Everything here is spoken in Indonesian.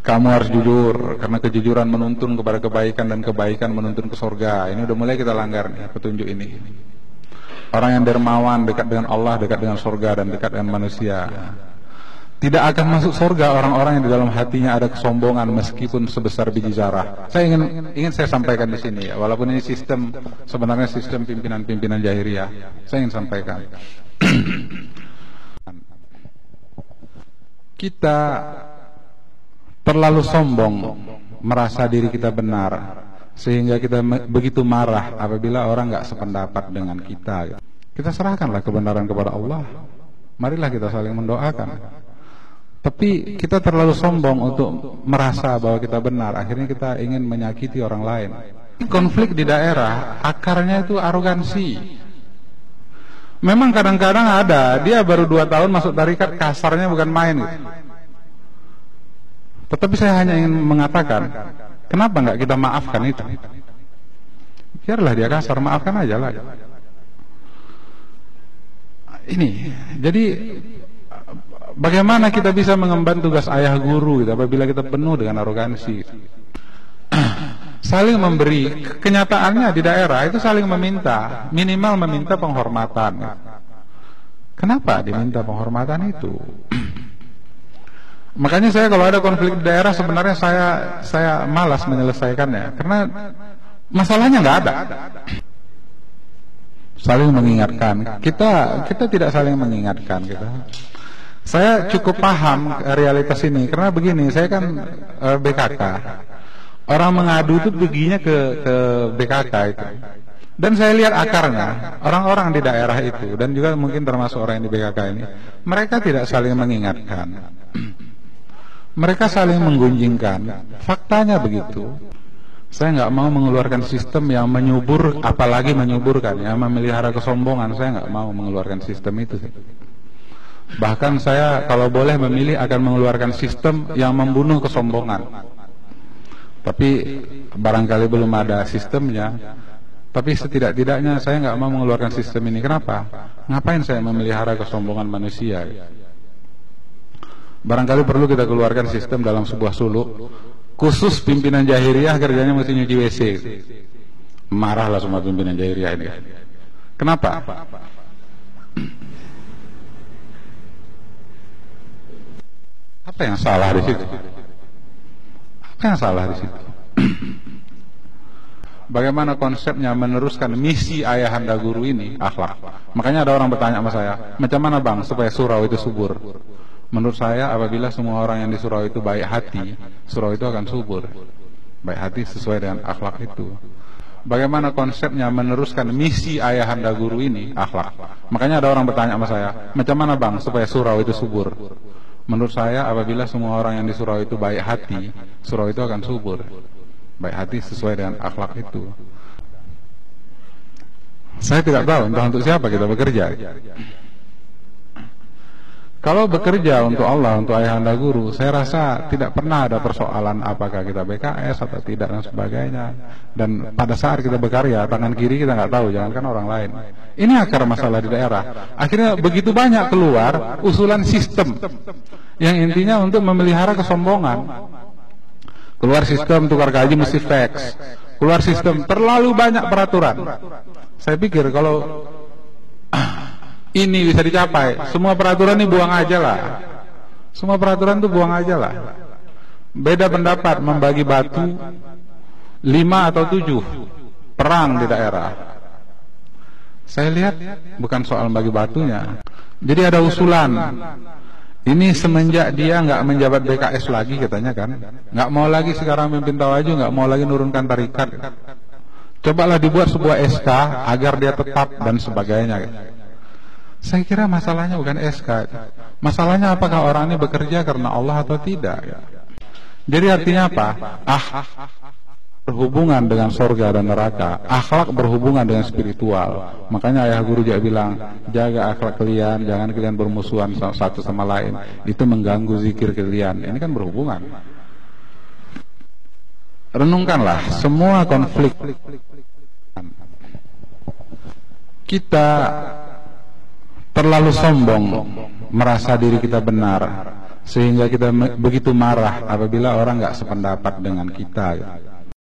Kamu harus jujur, karena kejujuran menuntun kepada kebaikan dan kebaikan menuntun ke surga. Ini udah mulai kita langgar nih, petunjuk ini. Orang yang dermawan, dekat dengan Allah, dekat dengan surga, dan dekat dengan manusia. Tidak akan masuk surga orang-orang yang di dalam hatinya ada kesombongan meskipun sebesar biji zarah. Saya ingin saya sampaikan di sini ya, walaupun ini sistem, sebenarnya sistem pimpinan-pimpinan jahiliyah. Saya ingin sampaikan. Kita terlalu sombong merasa diri kita benar, sehingga kita begitu marah apabila orang nggak sependapat dengan kita. Kita serahkanlah kebenaran kepada Allah. Marilah kita saling mendoakan. Tapi kita terlalu sombong untuk merasa bahwa kita benar. Akhirnya kita ingin menyakiti orang lain. Konflik di daerah akarnya itu arogansi. Memang kadang-kadang ada, dia baru 2 tahun masuk tarikat, kasarnya bukan main gitu. Tetapi saya hanya ingin mengatakan, kenapa nggak kita maafkan itu? Biarlah dia kasar, maafkan aja lah. Ini, jadi bagaimana kita bisa mengemban tugas ayah guru gitu, apabila kita penuh dengan arogansi? Saling memberi, kenyataannya di daerah itu saling meminta, minimal meminta penghormatan. Kenapa diminta penghormatan itu? Makanya saya kalau ada konflik di daerah sebenarnya saya malas menyelesaikannya, karena masalahnya nggak ada. Saling mengingatkan, kita tidak saling mengingatkan kita. Saya cukup paham realitas ini karena begini, saya kan BKK. Orang mengadu itu perginya ke BKK itu. Dan saya lihat akarnya, orang-orang di daerah itu dan juga mungkin termasuk orang yang di BKK ini, mereka tidak saling mengingatkan. Mereka saling menggunjingkan. Faktanya begitu. Saya nggak mau mengeluarkan sistem yang menyubur, apalagi menyuburkan, yang memelihara kesombongan. Saya nggak mau mengeluarkan sistem itu. Bahkan saya kalau boleh memilih akan mengeluarkan sistem yang membunuh kesombongan. Tapi barangkali belum ada sistemnya. Tapi setidak-tidaknya saya nggak mau mengeluarkan sistem ini. Kenapa? Ngapain saya memelihara kesombongan manusia? Barangkali perlu kita keluarkan sistem dalam sebuah suluk. Khusus pimpinan jahiliyah kerjanya mesti nyuci WC. Marahlah semua pimpinan jahiliyah ini. Kenapa? Apa yang salah di situ? Apa yang salah di situ? Bagaimana konsepnya meneruskan misi ayahanda guru ini, akhlak. Makanya ada orang bertanya sama saya, macam mana bang supaya surau itu subur? Menurut saya apabila semua orang yang di surau itu baik hati, surau itu akan subur. Baik hati sesuai dengan akhlak itu. Bagaimana konsepnya meneruskan misi ayahanda guru ini, akhlak. Makanya ada orang bertanya sama saya, macam mana bang supaya surau itu subur? Menurut saya apabila semua orang yang di surau itu baik hati, surau itu akan subur. Baik hati sesuai dengan akhlak itu. Saya tidak tahu entah untuk siapa kita bekerja. Kalau bekerja untuk Allah, untuk ayahanda guru, saya rasa tidak pernah ada persoalan apakah kita BKS atau tidak dan sebagainya. Dan pada saat kita berkarya, tangan kiri kita nggak tahu, jangankan orang lain. Ini akar masalah di daerah. Akhirnya begitu banyak keluar usulan sistem yang intinya untuk memelihara kesombongan. Keluar sistem tukar gaji mesti fax. Keluar sistem terlalu banyak peraturan. Saya pikir kalau ini bisa dicapai, semua peraturan ini buang aja lah. Semua peraturan itu buang aja lah. Beda pendapat membagi batu 5 atau 7, perang di daerah. Saya lihat bukan soal bagi batunya. Jadi ada usulan. Ini semenjak dia nggak menjabat BKS lagi katanya kan, nggak mau lagi sekarang memimpin Tawaju, nggak mau lagi nurunkan tarikat. Cobalah dibuat sebuah SK agar dia tetap dan sebagainya. Saya kira masalahnya bukan SK. Masalahnya apakah orang ini bekerja karena Allah atau tidak. Jadi artinya apa? Berhubungan dengan surga dan neraka. Akhlak berhubungan dengan spiritual. Makanya ayah guru juga bilang, jaga akhlak kalian, jangan kalian bermusuhan satu sama lain. Itu mengganggu zikir kalian. Ini kan berhubungan. Renungkanlah semua konflik. Kita terlalu sombong merasa diri kita benar, sehingga kita begitu marah apabila orang nggak sependapat dengan kita gitu.